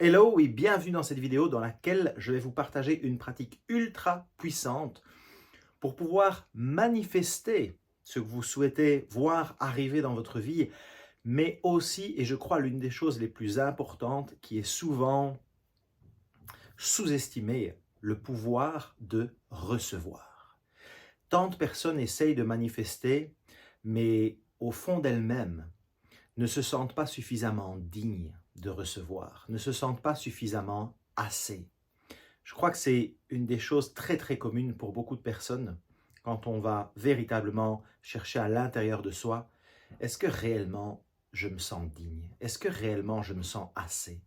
Hello et bienvenue dans cette vidéo dans laquelle je vais vous partager une pratique ultra puissante pour pouvoir manifester ce que vous souhaitez voir arriver dans votre vie, mais aussi, et je crois l'une des choses les plus importantes qui est souvent sous-estimée, le pouvoir de recevoir. Tant de personnes essayent de manifester, mais au fond d'elles-mêmes, ne se sentent pas suffisamment dignes de recevoir, ne se sentent pas suffisamment assez. Je crois que c'est une des choses très communes pour beaucoup de personnes quand on va véritablement chercher à l'intérieur de soi. Est-ce que réellement je me sens digne? Est-ce que réellement je me sens assez?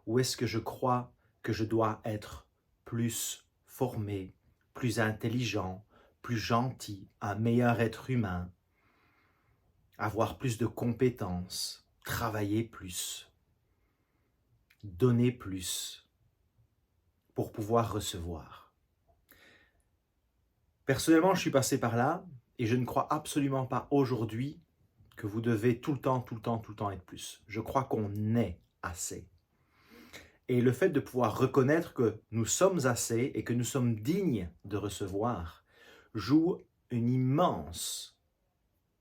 Ou est-ce que je crois que je dois être plus formé, plus intelligent, plus gentil, un meilleur être humain, avoir plus de compétences, travailler plus, donner plus pour pouvoir recevoir. Personnellement, je suis passé par là et je ne crois absolument pas aujourd'hui que vous devez tout le temps être plus. Je crois qu'on est assez. Et le fait de pouvoir reconnaître que nous sommes assez et que nous sommes dignes de recevoir joue une immense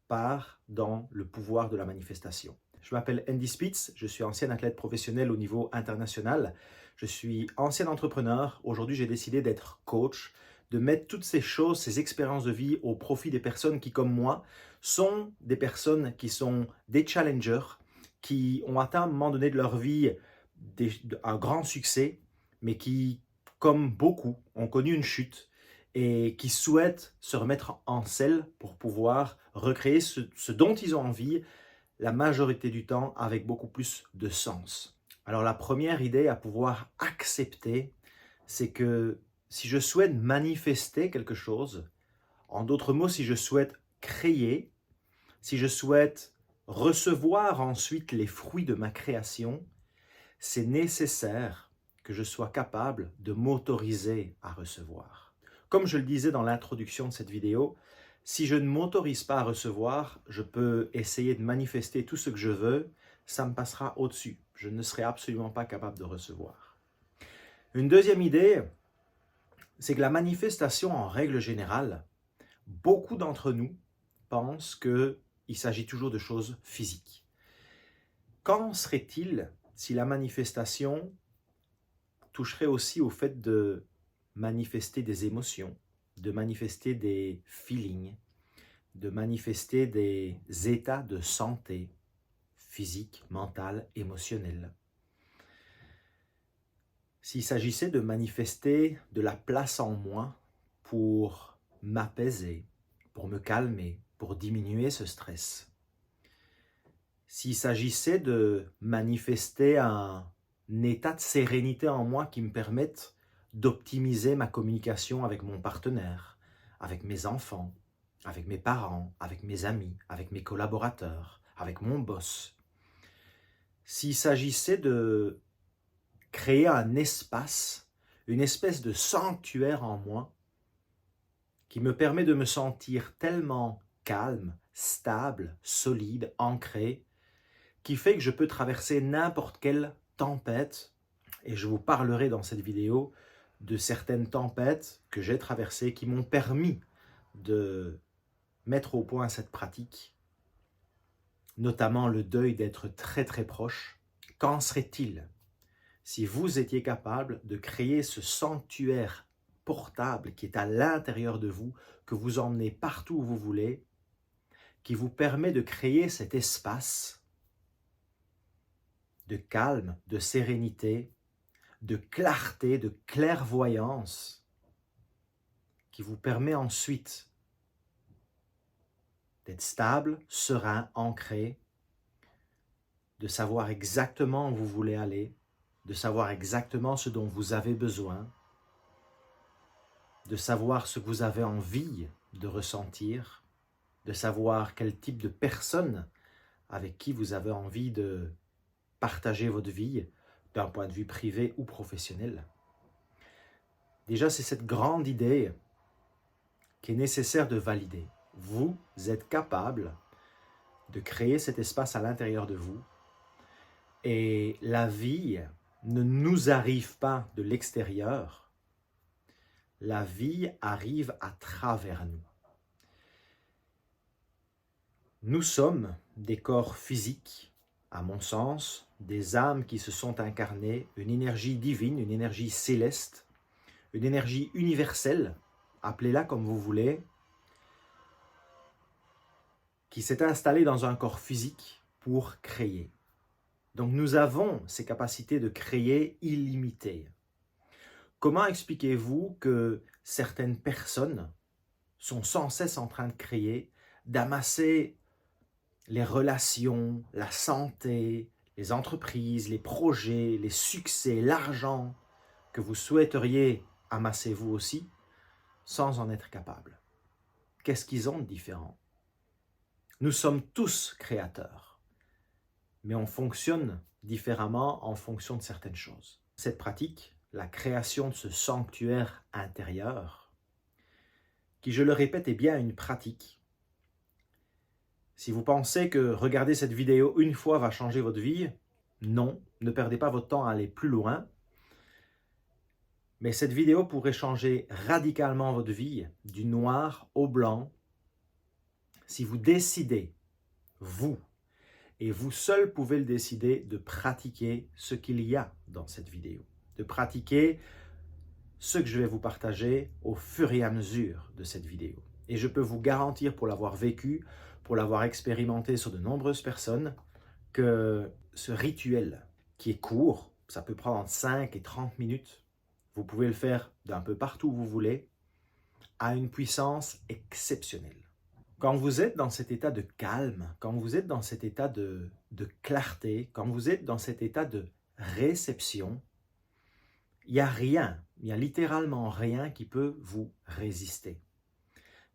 part dans le pouvoir de la manifestation. Je m'appelle Andy Spitz, je suis ancien athlète professionnel au niveau international. Je suis ancien entrepreneur. Aujourd'hui, j'ai décidé d'être coach, de mettre toutes ces choses, ces expériences de vie au profit des personnes qui, comme moi, sont des personnes qui sont des challengers, qui ont atteint à un moment donné de leur vie un grand succès, mais qui, comme beaucoup, ont connu une chute et qui souhaitent se remettre en selle pour pouvoir recréer ce dont ils ont envie, la majorité du temps avec beaucoup plus de sens. Alors la première idée à pouvoir accepter, c'est que si je souhaite manifester quelque chose, en d'autres mots, si je souhaite créer, si je souhaite recevoir ensuite les fruits de ma création, c'est nécessaire que je sois capable de m'autoriser à recevoir. Comme je le disais dans l'introduction de cette vidéo, si je ne m'autorise pas à recevoir, je peux essayer de manifester tout ce que je veux, ça me passera au-dessus. Je ne serai absolument pas capable de recevoir. Une deuxième idée, c'est que la manifestation en règle générale, beaucoup d'entre nous pensent qu'il s'agit toujours de choses physiques. Qu'en serait-il si la manifestation toucherait aussi au fait de manifester des émotions, de manifester des feelings, de manifester des états de santé physique, mentale, émotionnelle. S'il s'agissait de manifester de la place en moi pour m'apaiser, pour me calmer, pour diminuer ce stress. S'il s'agissait de manifester un état de sérénité en moi qui me permette d'optimiser ma communication avec mon partenaire, avec mes enfants, avec mes parents, avec mes amis, avec mes collaborateurs, avec mon boss. S'il s'agissait de créer un espace, une espèce de sanctuaire en moi qui me permet de me sentir tellement calme, stable, solide, ancré, qui fait que je peux traverser n'importe quelle tempête. Et je vous parlerai dans cette vidéo de certaines tempêtes que j'ai traversées qui m'ont permis de mettre au point cette pratique, notamment le deuil d'être très proche. Qu'en serait-il si vous étiez capable de créer ce sanctuaire portable qui est à l'intérieur de vous, que vous emmenez partout où vous voulez, qui vous permet de créer cet espace de calme, de sérénité, de clarté, de clairvoyance, qui vous permet ensuite d'être stable, serein, ancré, de savoir exactement où vous voulez aller, de savoir exactement ce dont vous avez besoin, de savoir ce que vous avez envie de ressentir, de savoir quel type de personne avec qui vous avez envie de partager votre vie d'un point de vue privé ou professionnel. Déjà, c'est cette grande idée qui est nécessaire de valider. Vous êtes capable de créer cet espace à l'intérieur de vous et la vie ne nous arrive pas de l'extérieur, la vie arrive à travers nous. Nous sommes des corps physiques, à mon sens, des âmes qui se sont incarnées, une énergie divine, une énergie céleste, une énergie universelle, appelez-la comme vous voulez, qui s'est installée dans un corps physique pour créer. Donc nous avons ces capacités de créer illimitées. Comment expliquez-vous que certaines personnes sont sans cesse en train de créer, d'amasser les relations, la santé, les entreprises, les projets, les succès, l'argent que vous souhaiteriez amasser vous aussi, sans en être capable? Qu'est-ce qu'ils ont de différent? Nous sommes tous créateurs, mais on fonctionne différemment en fonction de certaines choses. Cette pratique, la création de ce sanctuaire intérieur, qui, je le répète, est bien une pratique. Si vous pensez que regarder cette vidéo une fois va changer votre vie, non, ne perdez pas votre temps à aller plus loin. Mais cette vidéo pourrait changer radicalement votre vie, du noir au blanc, si vous décidez, vous, et vous seul pouvez le décider, de pratiquer ce qu'il y a dans cette vidéo, de pratiquer ce que je vais vous partager au fur et à mesure de cette vidéo. Et je peux vous garantir, pour l'avoir vécu, pour l'avoir expérimenté sur de nombreuses personnes, que ce rituel qui est court, ça peut prendre entre 5 et 30 minutes, vous pouvez le faire d'un peu partout où vous voulez, a une puissance exceptionnelle. Quand vous êtes dans cet état de calme, quand vous êtes dans cet état de clarté, quand vous êtes dans cet état de réception, il n'y a rien, il n'y a littéralement rien qui peut vous résister.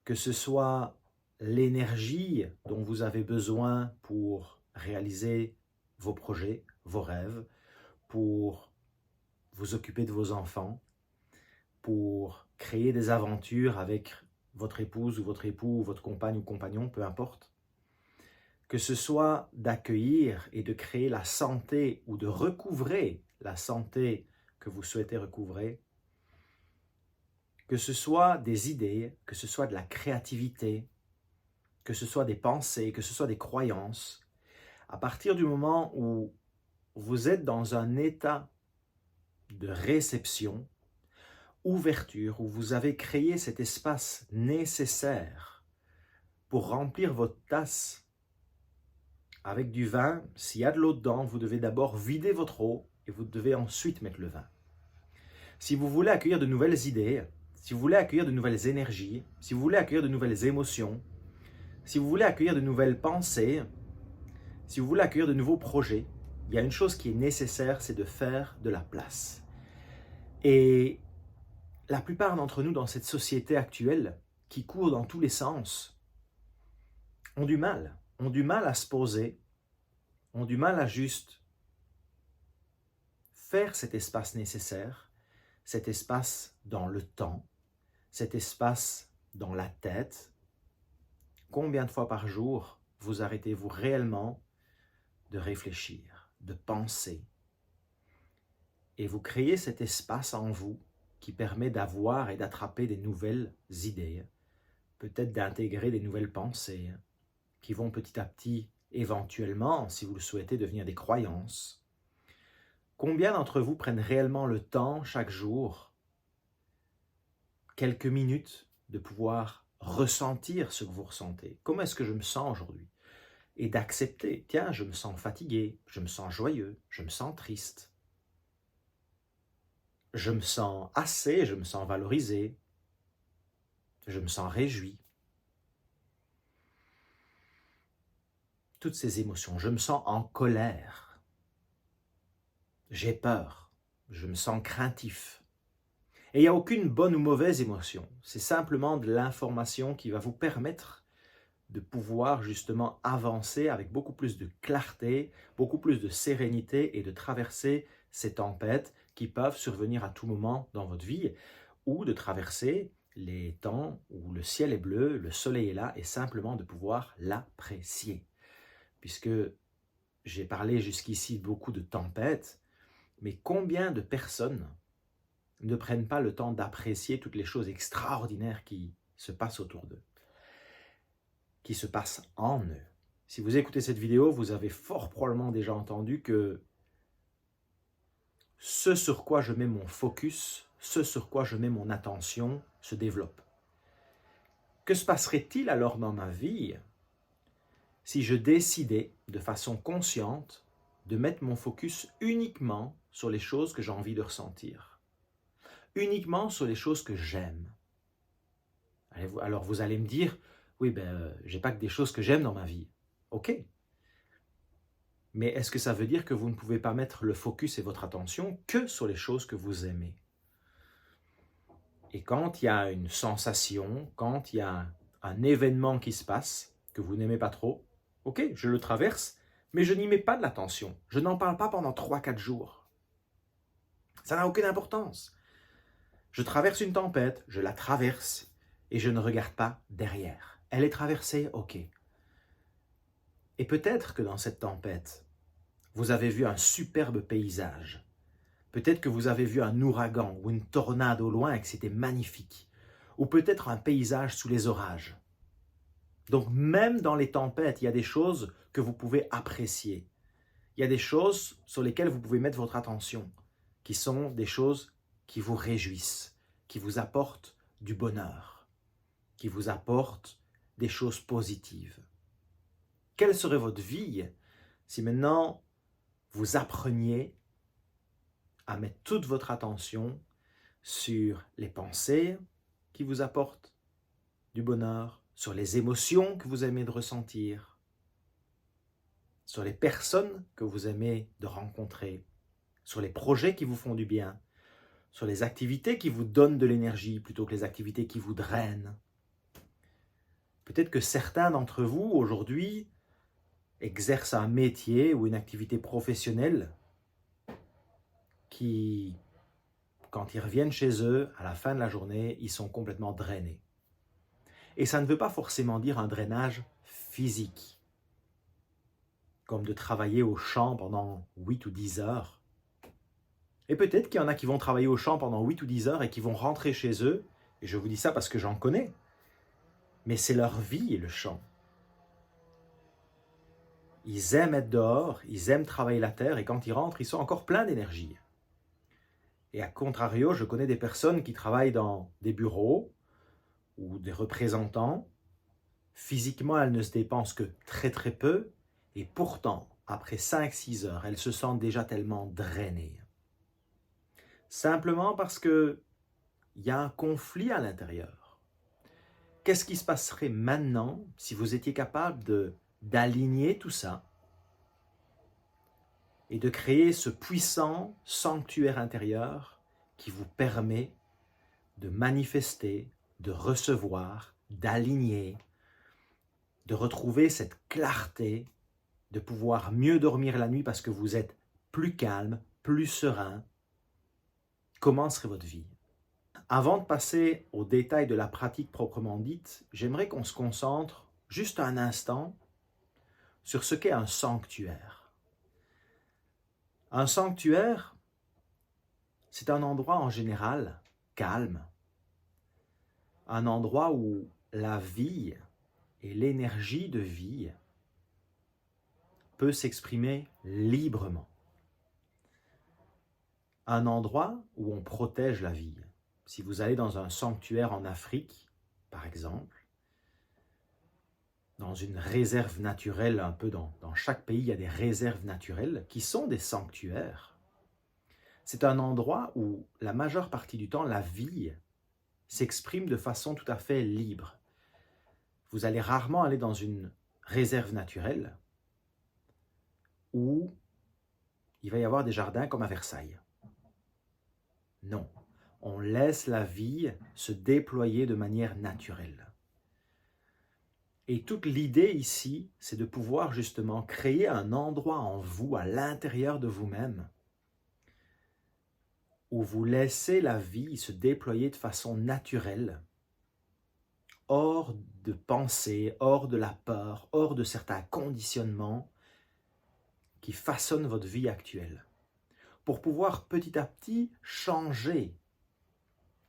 Que ce soit l'énergie dont vous avez besoin pour réaliser vos projets, vos rêves, pour vous occuper de vos enfants, pour créer des aventures avec votre épouse ou votre époux, ou votre compagne ou compagnon, peu importe. Que ce soit d'accueillir et de créer la santé ou de recouvrer la santé que vous souhaitez recouvrer, que ce soit des idées, que ce soit de la créativité, que ce soit des pensées, que ce soit des croyances, à partir du moment où vous êtes dans un état de réception, ouverture, où vous avez créé cet espace nécessaire pour remplir votre tasse avec du vin. S'il y a de l'eau dedans, vous devez d'abord vider votre eau et vous devez ensuite mettre le vin. Si vous voulez accueillir de nouvelles idées, si vous voulez accueillir de nouvelles énergies, si vous voulez accueillir de nouvelles émotions, si vous voulez accueillir de nouvelles pensées, si vous voulez accueillir de nouveaux projets, il y a une chose qui est nécessaire, c'est de faire de la place. Et la plupart d'entre nous dans cette société actuelle, qui court dans tous les sens, ont du mal à se poser, ont du mal à juste faire cet espace nécessaire, cet espace dans le temps, cet espace dans la tête. Combien de fois par jour vous arrêtez-vous réellement de réfléchir, de penser, et vous créez cet espace en vous qui permet d'avoir et d'attraper des nouvelles idées, peut-être d'intégrer des nouvelles pensées, qui vont petit à petit, éventuellement, si vous le souhaitez, devenir des croyances. Combien d'entre vous prennent réellement le temps chaque jour, quelques minutes, de pouvoir ressentir ce que vous ressentez? Comment est-ce que je me sens aujourd'hui? Et d'accepter, tiens, je me sens fatigué, je me sens joyeux, je me sens triste. Je me sens assez, je me sens valorisé, je me sens réjoui. Toutes ces émotions, je me sens en colère, j'ai peur, je me sens craintif. Et il n'y a aucune bonne ou mauvaise émotion, c'est simplement de l'information qui va vous permettre de pouvoir justement avancer avec beaucoup plus de clarté, beaucoup plus de sérénité et de traverser ces tempêtes qui peuvent survenir à tout moment dans votre vie, ou de traverser les temps où le ciel est bleu, le soleil est là, et simplement de pouvoir l'apprécier. Puisque j'ai parlé jusqu'ici beaucoup de tempêtes, Mais combien de personnes ne prennent pas le temps d'apprécier toutes les choses extraordinaires qui se passent autour d'eux, qui se passent en eux? Si vous écoutez cette vidéo, vous avez fort probablement déjà entendu que ce sur quoi je mets mon focus, ce sur quoi je mets mon attention se développe. Que se passerait-il alors dans ma vie si je décidais de façon consciente de mettre mon focus uniquement sur les choses que j'ai envie de ressentir, uniquement sur les choses que j'aime? Alors vous allez me dire, oui, j'ai pas que des choses que j'aime dans ma vie. Ok. Mais est-ce que ça veut dire que vous ne pouvez pas mettre le focus et votre attention que sur les choses que vous aimez? Et quand il y a une sensation, quand il y a un événement qui se passe que vous n'aimez pas trop, ok, je le traverse, mais je n'y mets pas de l'attention. Je n'en parle pas pendant 3-4 jours. Ça n'a aucune importance. Je traverse une tempête, je la traverse et je ne regarde pas derrière. Elle est traversée, ok. Et peut-être que dans cette tempête, vous avez vu un superbe paysage. Peut-être que vous avez vu un ouragan ou une tornade au loin et que c'était magnifique. Ou peut-être un paysage sous les orages. Donc même dans les tempêtes, il y a des choses que vous pouvez apprécier. Il y a des choses sur lesquelles vous pouvez mettre votre attention, qui sont des choses qui vous réjouissent, qui vous apportent du bonheur, qui vous apportent des choses positives. Quelle serait votre vie si maintenant vous appreniez à mettre toute votre attention sur les pensées qui vous apportent du bonheur, sur les émotions que vous aimez de ressentir, sur les personnes que vous aimez de rencontrer, sur les projets qui vous font du bien, sur les activités qui vous donnent de l'énergie plutôt que les activités qui vous drainent. Peut-être que certains d'entre vous aujourd'hui exercent un métier ou une activité professionnelle qui, quand ils reviennent chez eux, à la fin de la journée, ils sont complètement drainés. Et ça ne veut pas forcément dire un drainage physique, comme de travailler au champ pendant 8 ou 10 heures. Et peut-être qu'il y en a qui vont travailler au champ pendant 8 ou 10 heures et qui vont rentrer chez eux, et je vous dis ça parce que j'en connais, mais c'est leur vie, le champ. Ils aiment être dehors, ils aiment travailler la terre, et quand ils rentrent, ils sont encore pleins d'énergie. Et à contrario, je connais des personnes qui travaillent dans des bureaux ou des représentants. Physiquement, elles ne se dépensent que très très peu, et pourtant, après 5-6 heures, elles se sentent déjà tellement drainées. Simplement parce qu'il y a un conflit à l'intérieur. Qu'est-ce qui se passerait maintenant si vous étiez capable d'aligner tout ça et de créer ce puissant sanctuaire intérieur qui vous permet de manifester, de recevoir, d'aligner, de retrouver cette clarté, de pouvoir mieux dormir la nuit parce que vous êtes plus calme, plus serein? Comment serait votre vie? Avant de passer aux détails de la pratique proprement dite, j'aimerais qu'on se concentre juste un instant sur ce qu'est un sanctuaire. Un sanctuaire, c'est un endroit en général calme, un endroit où la vie et l'énergie de vie peut s'exprimer librement. Un endroit où on protège la vie. Si vous allez dans un sanctuaire en Afrique, par exemple, dans une réserve naturelle, un peu dans chaque pays, il y a des réserves naturelles qui sont des sanctuaires. C'est un endroit où la majeure partie du temps, la vie s'exprime de façon tout à fait libre. Vous allez rarement aller dans une réserve naturelle où il va y avoir des jardins comme à Versailles. Non, on laisse la vie se déployer de manière naturelle. Et toute l'idée ici, c'est de pouvoir justement créer un endroit en vous, à l'intérieur de vous-même, où vous laissez la vie se déployer de façon naturelle, hors de pensée, hors de la peur, hors de certains conditionnements qui façonnent votre vie actuelle. pour pouvoir petit à petit changer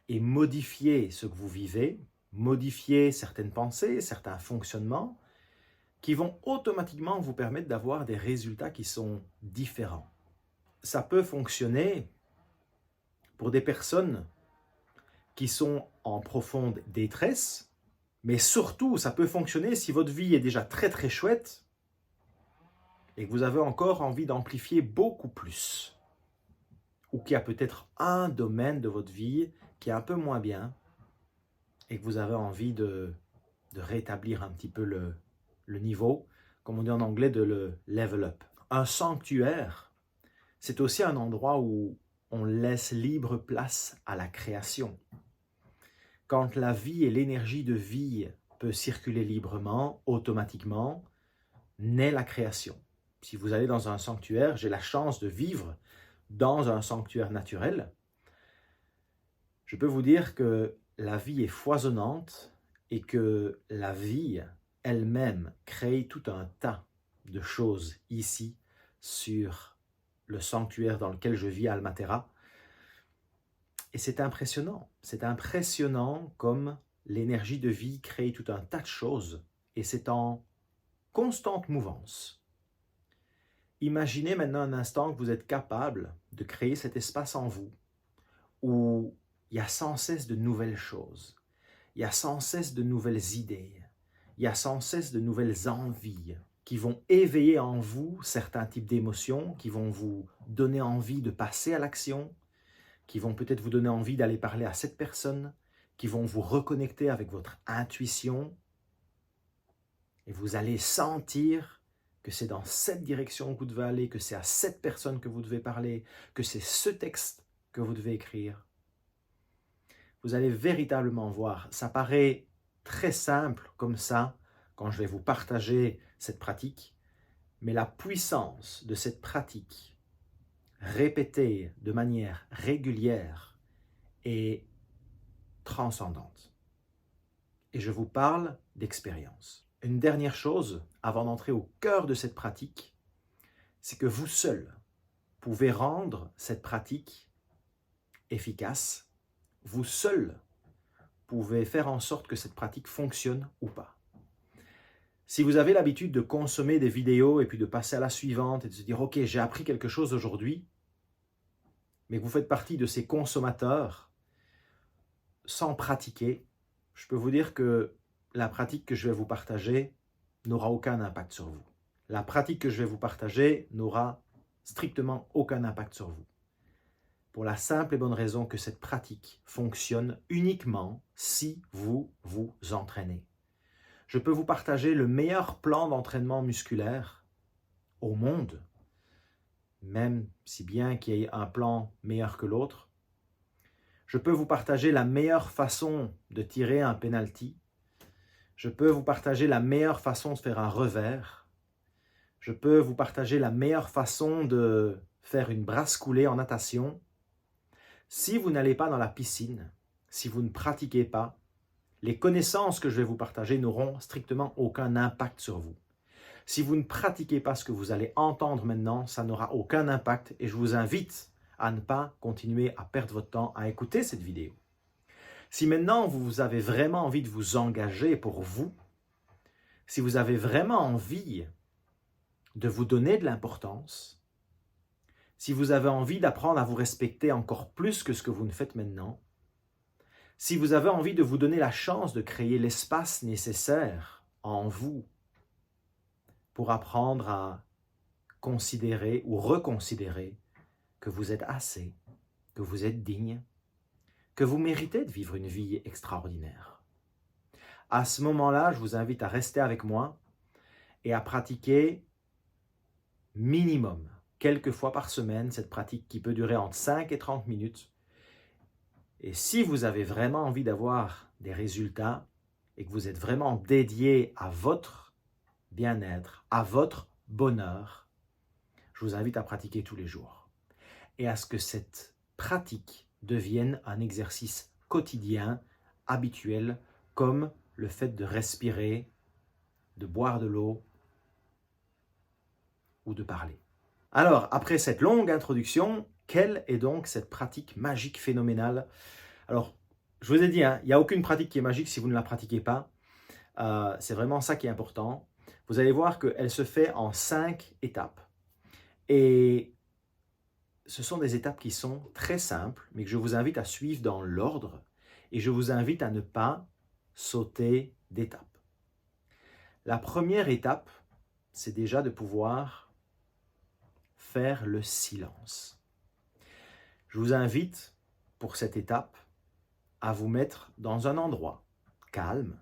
et modifier ce que vous vivez, modifier certaines pensées, certains fonctionnements qui vont automatiquement vous permettre d'avoir des résultats qui sont différents. Ça peut fonctionner pour des personnes qui sont en profonde détresse, mais surtout, ça peut fonctionner si votre vie est déjà très très chouette et que vous avez encore envie d'amplifier beaucoup plus, ou qu'il y a peut-être un domaine de votre vie qui est un peu moins bien et que vous avez envie de rétablir un petit peu le niveau, comme on dit en anglais, de le level up. Un sanctuaire, c'est aussi un endroit où on laisse libre place à la création. Quand la vie et l'énergie de vie peut circuler librement, automatiquement, naît la création. Si vous allez dans un sanctuaire, j'ai la chance de vivre dans un sanctuaire naturel, je peux vous dire que la vie est foisonnante et que la vie elle-même crée tout un tas de choses ici sur le sanctuaire dans lequel je vis à Almatera. Et c'est impressionnant comme l'énergie de vie crée tout un tas de choses et c'est en constante mouvance. Imaginez maintenant un instant que vous êtes capable de créer cet espace en vous où il y a sans cesse de nouvelles choses, il y a sans cesse de nouvelles idées, il y a sans cesse de nouvelles envies qui vont éveiller en vous certains types d'émotions, qui vont vous donner envie de passer à l'action, qui vont peut-être vous donner envie d'aller parler à cette personne, qui vont vous reconnecter avec votre intuition, et vous allez sentir que c'est dans cette direction que vous devez aller, que c'est à cette personne que vous devez parler, que c'est ce texte que vous devez écrire. Vous allez véritablement voir, ça paraît très simple comme ça, quand je vais vous partager cette pratique, mais la puissance de cette pratique, répétée de manière régulière, est transcendante. Et je vous parle d'expérience. Une dernière chose, avant d'entrer au cœur de cette pratique, c'est que vous seul pouvez rendre cette pratique efficace. Vous seul pouvez faire en sorte que cette pratique fonctionne ou pas. Si vous avez l'habitude de consommer des vidéos et puis de passer à la suivante et de se dire « Ok, j'ai appris quelque chose aujourd'hui », mais que vous faites partie de ces consommateurs sans pratiquer, je peux vous dire que la pratique que je vais vous partager n'aura aucun impact sur vous. La pratique que je vais vous partager n'aura strictement aucun impact sur vous. Pour la simple et bonne raison que cette pratique fonctionne uniquement si vous vous entraînez. Je peux vous partager le meilleur plan d'entraînement musculaire au monde, même si bien qu'il y ait un plan meilleur que l'autre. Je peux vous partager la meilleure façon de tirer un penalty. Je peux vous partager la meilleure façon de faire un revers. Je peux vous partager la meilleure façon de faire une brasse coulée en natation. Si vous n'allez pas dans la piscine, si vous ne pratiquez pas, les connaissances que je vais vous partager n'auront strictement aucun impact sur vous. Si vous ne pratiquez pas ce que vous allez entendre maintenant, ça n'aura aucun impact et je vous invite à ne pas continuer à perdre votre temps à écouter cette vidéo. Si maintenant vous avez vraiment envie de vous engager pour vous, si vous avez vraiment envie de vous donner de l'importance, si vous avez envie d'apprendre à vous respecter encore plus que ce que vous ne faites maintenant, si vous avez envie de vous donner la chance de créer l'espace nécessaire en vous pour apprendre à considérer ou reconsidérer que vous êtes assez, que vous êtes digne, que vous méritez de vivre une vie extraordinaire. À ce moment-là, je vous invite à rester avec moi et à pratiquer minimum quelques fois par semaine cette pratique qui peut durer entre 5 et 30 minutes. Et si vous avez vraiment envie d'avoir des résultats et que vous êtes vraiment dédié à votre bien-être, à votre bonheur, je vous invite à pratiquer tous les jours et à ce que cette pratique devienne un exercice quotidien, habituel, comme le fait de respirer, de boire de l'eau ou de parler. Alors, après cette longue introduction, Quelle est donc cette pratique magique phénoménale? Alors, je vous ai dit, hein, il n'y a aucune pratique qui est magique si vous ne la pratiquez pas. C'est vraiment ça qui est important. Vous allez voir qu'elle se fait en 5 étapes. Et ce sont des étapes qui sont très simples, mais que je vous invite à suivre dans l'ordre. Et je vous invite à ne pas sauter d'étape. La première étape, c'est déjà de pouvoir faire le silence. Je vous invite, pour cette étape, à vous mettre dans un endroit calme,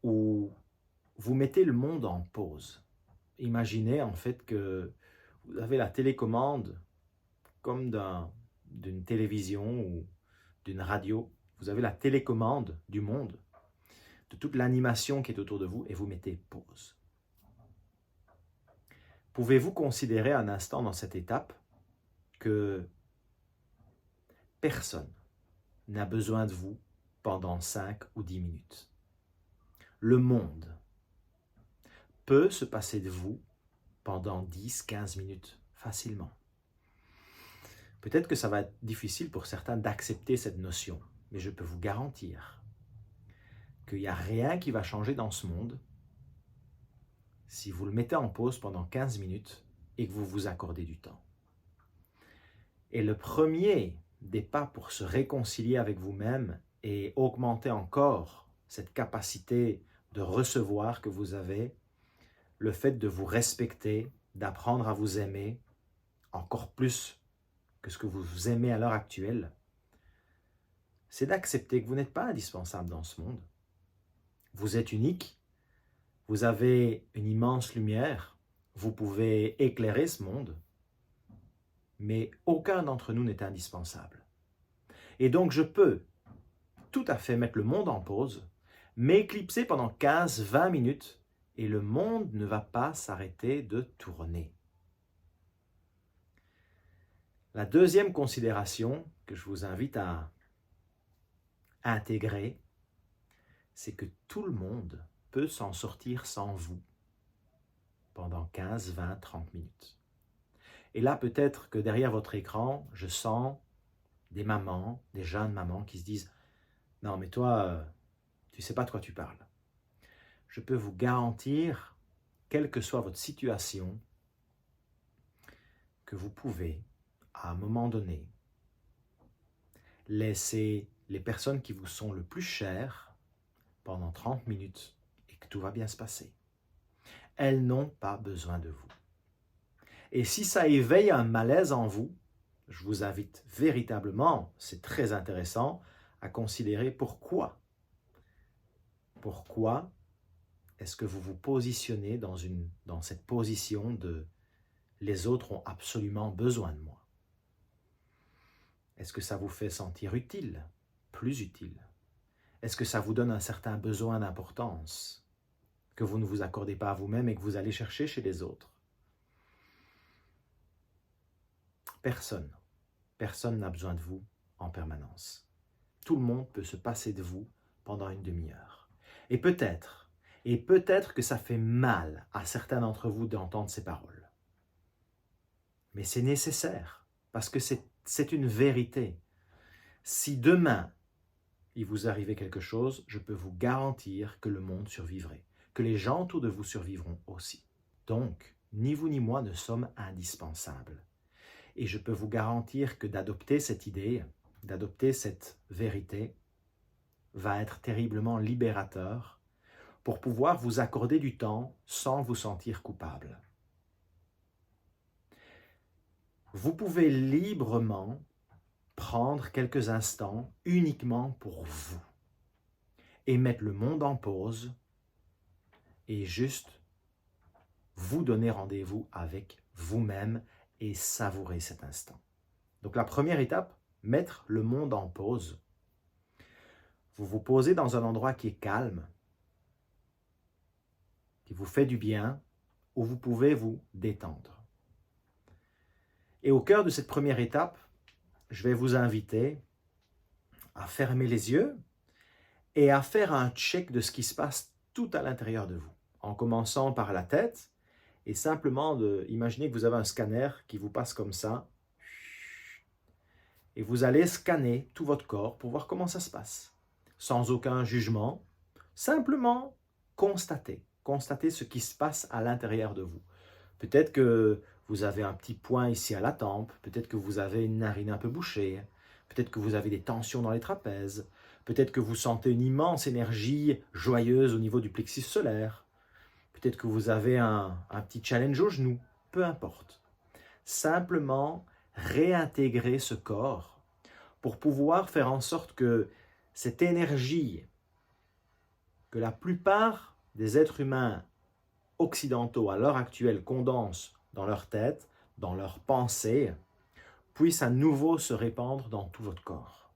où vous mettez le monde en pause. Imaginez en fait que vous avez la télécommande comme d'une télévision ou d'une radio. Vous avez la télécommande du monde, de toute l'animation qui est autour de vous, et vous mettez pause. Pouvez-vous considérer un instant dans cette étape que personne n'a besoin de vous pendant 5 ou 10 minutes? Le monde peut se passer de vous pendant 10-15 minutes facilement. Peut-être que ça va être difficile pour certains d'accepter cette notion, mais je peux vous garantir qu'il n'y a rien qui va changer dans ce monde si vous le mettez en pause pendant 15 minutes et que vous vous accordez du temps. Et le premier des pas pour se réconcilier avec vous-même et augmenter encore cette capacité de recevoir que vous avez, le fait de vous respecter, d'apprendre à vous aimer encore plus que ce que vous aimez à l'heure actuelle, c'est d'accepter que vous n'êtes pas indispensable dans ce monde. Vous êtes unique, vous avez une immense lumière, vous pouvez éclairer ce monde, mais aucun d'entre nous n'est indispensable. Et donc je peux tout à fait mettre le monde en pause, m'éclipser pendant 15-20 minutes, et le monde ne va pas s'arrêter de tourner. La deuxième considération que je vous invite à intégrer, c'est que tout le monde peut s'en sortir sans vous pendant 15, 20, 30 minutes. Et là, peut-être que derrière votre écran, je sens des mamans, des jeunes mamans qui se disent « Non, mais toi, tu ne sais pas de quoi tu parles. » Je peux vous garantir, quelle que soit votre situation, que vous pouvez, à un moment donné, laisser les personnes qui vous sont le plus chères pendant 30 minutes et que tout va bien se passer. Elles n'ont pas besoin de vous. Et si ça éveille un malaise en vous, je vous invite véritablement, c'est très intéressant, à considérer pourquoi. Pourquoi est-ce que vous vous positionnez dans cette position de « les autres ont absolument besoin de moi ». Est-ce que ça vous fait sentir utile, plus utile? Est-ce que ça vous donne un certain besoin d'importance que vous ne vous accordez pas à vous-même et que vous allez chercher chez les autres? Personne n'a besoin de vous en permanence. Tout le monde peut se passer de vous pendant une demi-heure. Et peut-être que ça fait mal à certains d'entre vous d'entendre ces paroles. Mais c'est nécessaire, parce que c'est une vérité. Si demain, il vous arrivait quelque chose, je peux vous garantir que le monde survivrait, que les gens autour de vous survivront aussi. Donc, ni vous ni moi ne sommes indispensables. Et je peux vous garantir que d'adopter cette idée, d'adopter cette vérité, va être terriblement libérateur pour pouvoir vous accorder du temps sans vous sentir coupable. Vous pouvez librement prendre quelques instants uniquement pour vous et mettre le monde en pause et juste vous donner rendez-vous avec vous-même et savourer cet instant. Donc la première étape, mettre le monde en pause. Vous vous posez dans un endroit qui est calme, qui vous fait du bien, où vous pouvez vous détendre. Et au cœur de cette première étape, je vais vous inviter à fermer les yeux et à faire un check de ce qui se passe tout à l'intérieur de vous, en commençant par la tête et simplement d'imaginer que vous avez un scanner qui vous passe comme ça et vous allez scanner tout votre corps pour voir comment ça se passe. Sans aucun jugement, simplement constater. Constatez ce qui se passe à l'intérieur de vous. Peut-être que vous avez un petit point ici à la tempe, peut-être que vous avez une narine un peu bouchée, peut-être que vous avez des tensions dans les trapèzes, peut-être que vous sentez une immense énergie joyeuse au niveau du plexus solaire, peut-être que vous avez un petit challenge au genou, peu importe. Simplement réintégrer ce corps pour pouvoir faire en sorte que cette énergie que la plupart des êtres humains occidentaux à l'heure actuelle condensent dans leur tête, dans leurs pensées, puisse à nouveau se répandre dans tout votre corps.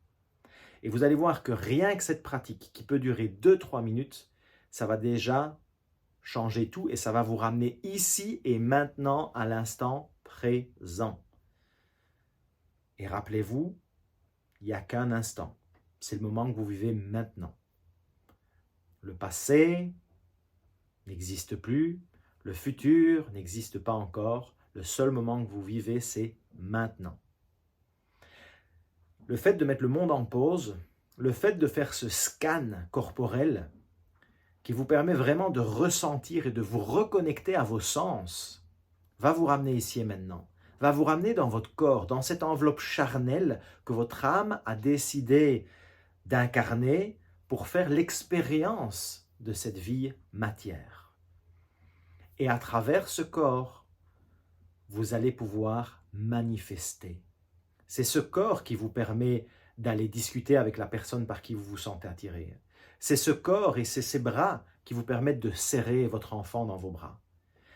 Et vous allez voir que rien que cette pratique qui peut durer 2-3 minutes, ça va déjà changer tout et ça va vous ramener ici et maintenant à l'instant présent. Et rappelez-vous, il n'y a qu'un instant. C'est le moment que vous vivez maintenant. Le passé n'existe plus, le futur n'existe pas encore. Le seul moment que vous vivez, c'est maintenant. Le fait de mettre le monde en pause, le fait de faire ce scan corporel qui vous permet vraiment de ressentir et de vous reconnecter à vos sens, va vous ramener ici et maintenant, va vous ramener dans votre corps, dans cette enveloppe charnelle que votre âme a décidé d'incarner pour faire l'expérience de cette vie matière. Et à travers ce corps, vous allez pouvoir manifester. C'est ce corps qui vous permet d'aller discuter avec la personne par qui vous vous sentez attiré. C'est ce corps et c'est ces bras qui vous permettent de serrer votre enfant dans vos bras.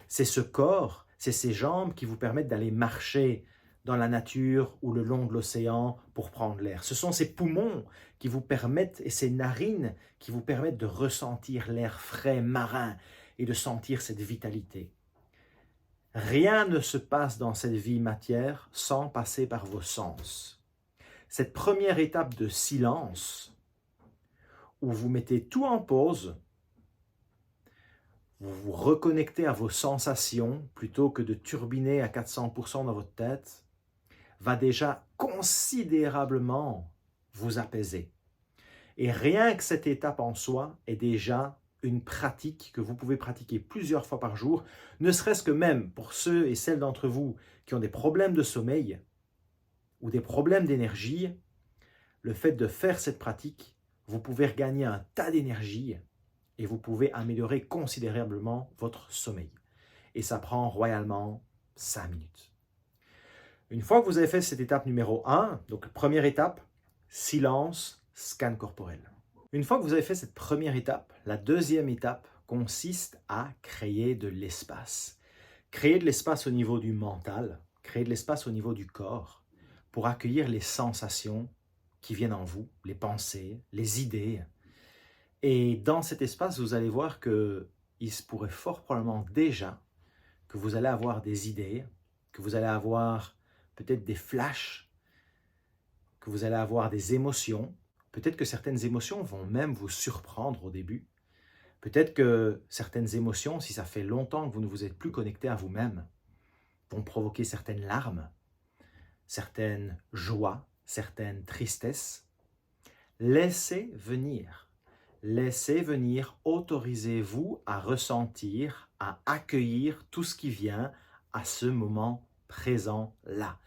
C'est ce corps, c'est ces jambes qui vous permettent d'aller marcher dans la nature ou le long de l'océan pour prendre l'air. Ce sont ces poumons qui vous permettent et ces narines qui vous permettent de ressentir l'air frais marin et de sentir cette vitalité. Rien ne se passe dans cette vie matière sans passer par vos sens. Cette première étape de silence, où vous mettez tout en pause, vous vous reconnectez à vos sensations plutôt que de turbiner à 400% dans votre tête, va déjà considérablement vous apaiser. Et rien que cette étape en soi est déjà une pratique que vous pouvez pratiquer plusieurs fois par jour, ne serait-ce que même pour ceux et celles d'entre vous qui ont des problèmes de sommeil ou des problèmes d'énergie, le fait de faire cette pratique, vous pouvez regagner un tas d'énergie et vous pouvez améliorer considérablement votre sommeil. Et ça prend royalement 5 minutes. Une fois que vous avez fait cette étape numéro 1, donc première étape, silence, scan corporel. Une fois que vous avez fait cette première étape, la deuxième étape consiste à créer de l'espace. Créer de l'espace au niveau du mental, créer de l'espace au niveau du corps pour accueillir les sensations qui viennent en vous, les pensées, les idées. Et dans cet espace, vous allez voir qu'il se pourrait fort probablement déjà que vous allez avoir des idées, que vous allez avoir peut-être des flashs, que vous allez avoir des émotions. Peut-être que certaines émotions vont même vous surprendre au début. Peut-être que certaines émotions, si ça fait longtemps que vous ne vous êtes plus connecté à vous-même, vont provoquer certaines larmes, certaines joies, certaines tristesses. Laissez venir, autorisez-vous à ressentir, à accueillir tout ce qui vient à ce moment présent-là.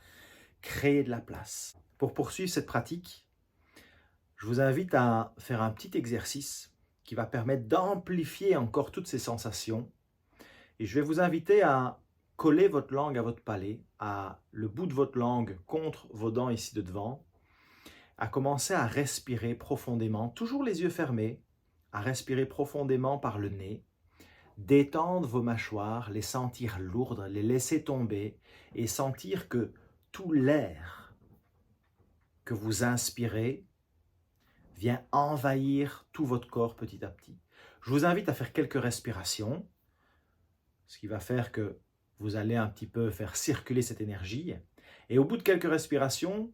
Créez de la place. Pour poursuivre cette pratique, je vous invite à faire un petit exercice qui va permettre d'amplifier encore toutes ces sensations. Et je vais vous inviter à coller votre langue à votre palais, à le bout de votre langue contre vos dents ici de devant, à commencer à respirer profondément, toujours les yeux fermés, à respirer profondément par le nez, détendre vos mâchoires, les sentir lourdes, les laisser tomber et sentir que tout l'air que vous inspirez vient envahir tout votre corps petit à petit. Je vous invite à faire quelques respirations, ce qui va faire que vous allez un petit peu faire circuler cette énergie. Et au bout de quelques respirations,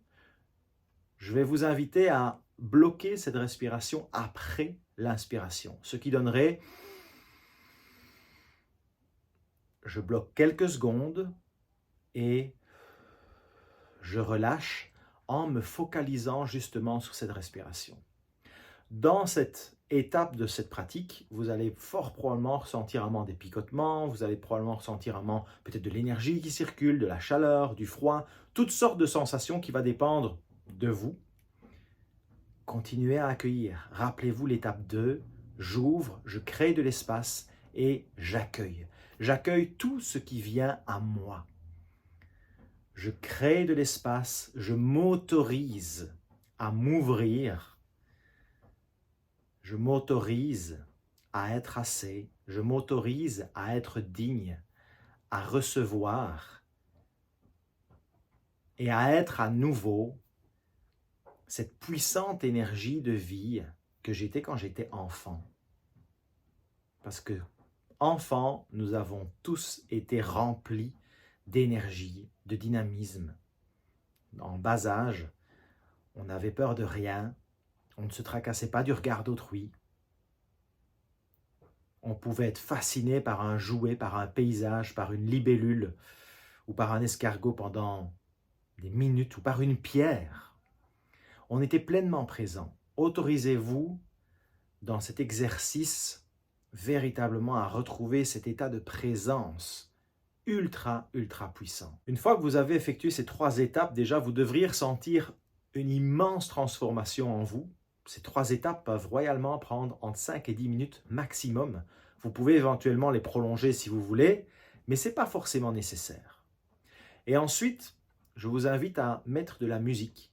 je vais vous inviter à bloquer cette respiration après l'inspiration, ce qui donnerait, je bloque quelques secondes et je relâche en me focalisant justement sur cette respiration. Dans cette étape de cette pratique, vous allez fort probablement ressentir un moment des picotements, vous allez probablement ressentir un moment peut-être de l'énergie qui circule, de la chaleur, du froid, toutes sortes de sensations qui vont dépendre de vous. Continuez à accueillir. Rappelez-vous l'étape 2, j'ouvre, je crée de l'espace et j'accueille. J'accueille tout ce qui vient à moi. Je crée de l'espace, je m'autorise à m'ouvrir, je m'autorise à être assez, je m'autorise à être digne, à recevoir et à être à nouveau cette puissante énergie de vie que j'étais quand j'étais enfant. Parce que, enfant, nous avons tous été remplis d'énergie, de dynamisme. En bas âge, on n'avait peur de rien, on ne se tracassait pas du regard d'autrui. On pouvait être fasciné par un jouet, par un paysage, par une libellule ou par un escargot pendant des minutes ou par une pierre. On était pleinement présent. Autorisez-vous dans cet exercice véritablement à retrouver cet état de présence ultra puissant. Une fois que vous avez effectué ces 3 étapes, déjà vous devriez ressentir une immense transformation en vous. Ces 3 étapes peuvent royalement prendre entre 5 et 10 minutes maximum. Vous pouvez éventuellement les prolonger si vous voulez, mais ce n'est pas forcément nécessaire. Et ensuite, je vous invite à mettre de la musique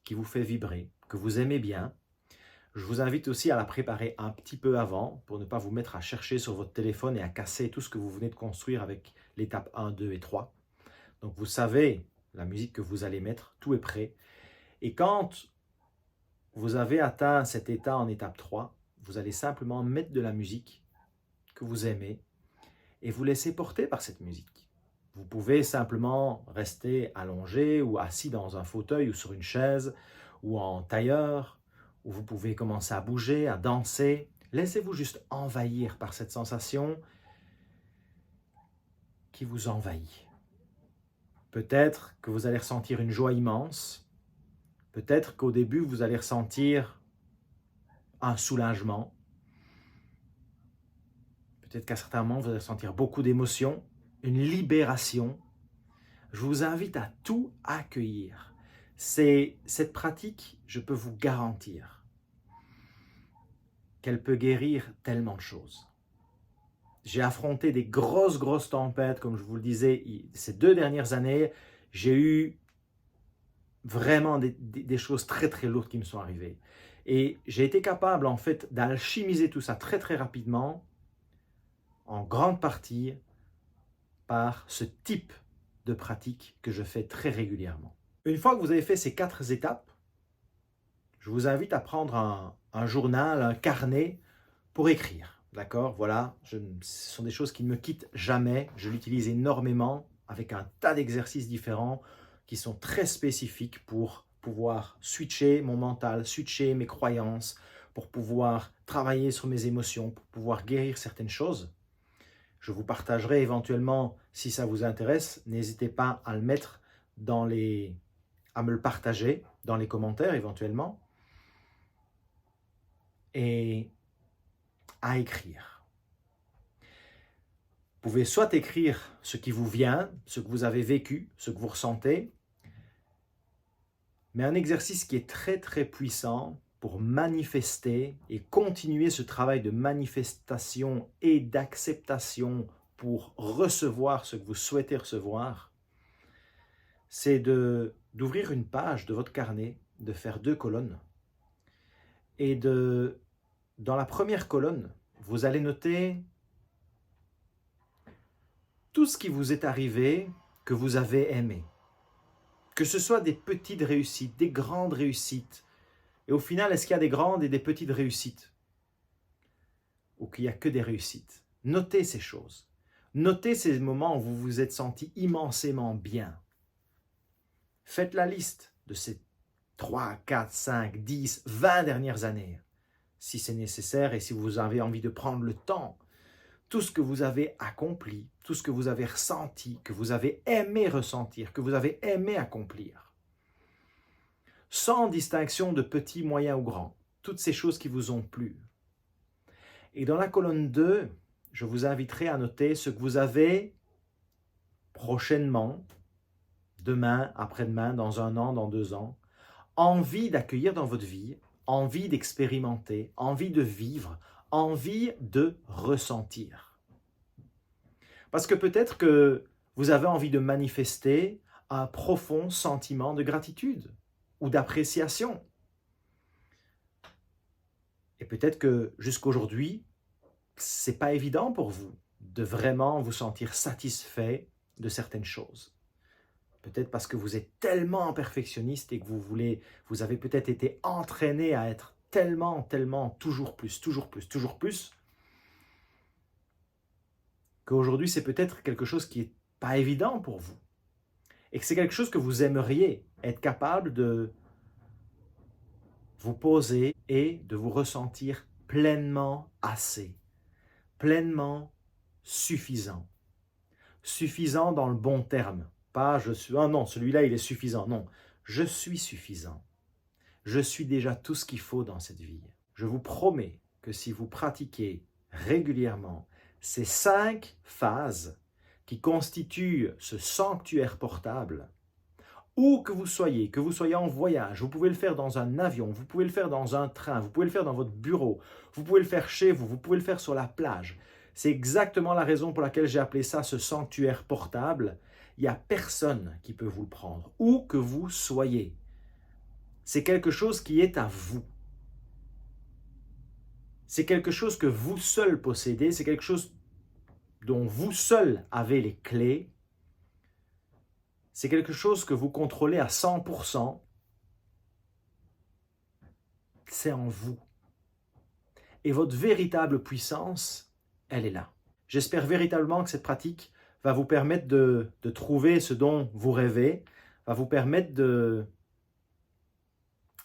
qui vous fait vibrer, que vous aimez bien. Je vous invite aussi à la préparer un petit peu avant pour ne pas vous mettre à chercher sur votre téléphone et à casser tout ce que vous venez de construire avec l'étape 1, 2 et 3. Donc vous savez la musique que vous allez mettre, tout est prêt. Et quand vous avez atteint cet état en étape 3, vous allez simplement mettre de la musique que vous aimez et vous laisser porter par cette musique. Vous pouvez simplement rester allongé ou assis dans un fauteuil ou sur une chaise ou en tailleur, où vous pouvez commencer à bouger, à danser. Laissez-vous juste envahir par cette sensation qui vous envahit. Peut-être que vous allez ressentir une joie immense. Peut-être qu'au début, vous allez ressentir un soulagement. Peut-être qu'à certains moments, vous allez ressentir beaucoup d'émotions, une libération. Je vous invite à tout accueillir. Cette pratique, je peux vous garantir qu'elle peut guérir tellement de choses. J'ai affronté des grosses tempêtes, comme je vous le disais, ces 2 dernières années. J'ai eu vraiment des choses très lourdes qui me sont arrivées. Et j'ai été capable, en fait, d'alchimiser tout ça très rapidement, en grande partie, par ce type de pratique que je fais très régulièrement. Une fois que vous avez fait ces 4 étapes, je vous invite à prendre un journal, un carnet pour écrire. D'accord? Voilà, ce sont des choses qui ne me quittent jamais. Je l'utilise énormément avec un tas d'exercices différents qui sont très spécifiques pour pouvoir switcher mon mental, switcher mes croyances, pour pouvoir travailler sur mes émotions, pour pouvoir guérir certaines choses. Je vous partagerai éventuellement, si ça vous intéresse, n'hésitez pas à le mettre à me le partager dans les commentaires éventuellement, et à écrire. Vous pouvez soit écrire ce qui vous vient, ce que vous avez vécu, ce que vous ressentez, mais un exercice qui est très puissant pour manifester et continuer ce travail de manifestation et d'acceptation pour recevoir ce que vous souhaitez recevoir, c'est d'ouvrir une page de votre carnet, de faire 2 colonnes. Et dans la première colonne, vous allez noter tout ce qui vous est arrivé que vous avez aimé. Que ce soit des petites réussites, des grandes réussites. Et au final, est-ce qu'il y a des grandes et des petites réussites? Ou qu'il n'y a que des réussites? Notez ces choses. Notez ces moments où vous vous êtes senti immensément bien. Faites la liste de ces 3, 4, 5, 10, 20 dernières années, si c'est nécessaire et si vous avez envie de prendre le temps. Tout ce que vous avez accompli, tout ce que vous avez ressenti, que vous avez aimé ressentir, que vous avez aimé accomplir. sans distinction de petit, moyen ou grand. Toutes ces choses qui vous ont plu. Et dans la colonne 2, je vous inviterai à noter ce que vous avez prochainement, demain, après-demain, dans 1 an, dans 2 ans, envie d'accueillir dans votre vie, envie d'expérimenter, envie de vivre, envie de ressentir. Parce que peut-être que vous avez envie de manifester un profond sentiment de gratitude ou d'appréciation. Et peut-être que jusqu'aujourd'hui, ce n'est pas évident pour vous de vraiment vous sentir satisfait de certaines choses. Peut-être parce que vous êtes tellement perfectionniste et que vous avez peut-être été entraîné à être tellement, toujours plus, qu'aujourd'hui c'est peut-être quelque chose qui n'est pas évident pour vous. Et que c'est quelque chose que vous aimeriez être capable de vous poser et de vous ressentir pleinement assez, pleinement suffisant. Suffisant dans le bon terme. Pas je suis, ah non, celui-là il est suffisant. Non, je suis suffisant. Je suis déjà tout ce qu'il faut dans cette vie. Je vous promets que si vous pratiquez régulièrement ces 5 phases qui constituent ce sanctuaire portable, où que vous soyez en voyage, vous pouvez le faire dans un avion, vous pouvez le faire dans un train, vous pouvez le faire dans votre bureau, vous pouvez le faire chez vous, vous pouvez le faire sur la plage. C'est exactement la raison pour laquelle j'ai appelé ça ce sanctuaire portable. Il n'y a personne qui peut vous le prendre, où que vous soyez. C'est quelque chose qui est à vous. C'est quelque chose que vous seul possédez, c'est quelque chose dont vous seul avez les clés. C'est quelque chose que vous contrôlez à 100%. C'est en vous. Et votre véritable puissance, elle est là. J'espère véritablement que cette pratique va vous permettre de trouver ce dont vous rêvez, va vous permettre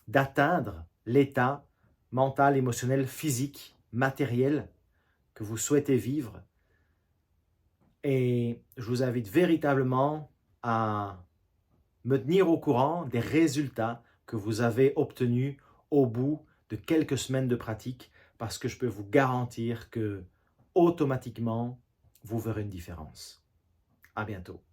d'atteindre l'état mental, émotionnel, physique, matériel que vous souhaitez vivre. Et je vous invite véritablement à me tenir au courant des résultats que vous avez obtenus au bout de quelques semaines de pratique, parce que je peux vous garantir que automatiquement, vous verrez une différence. À bientôt.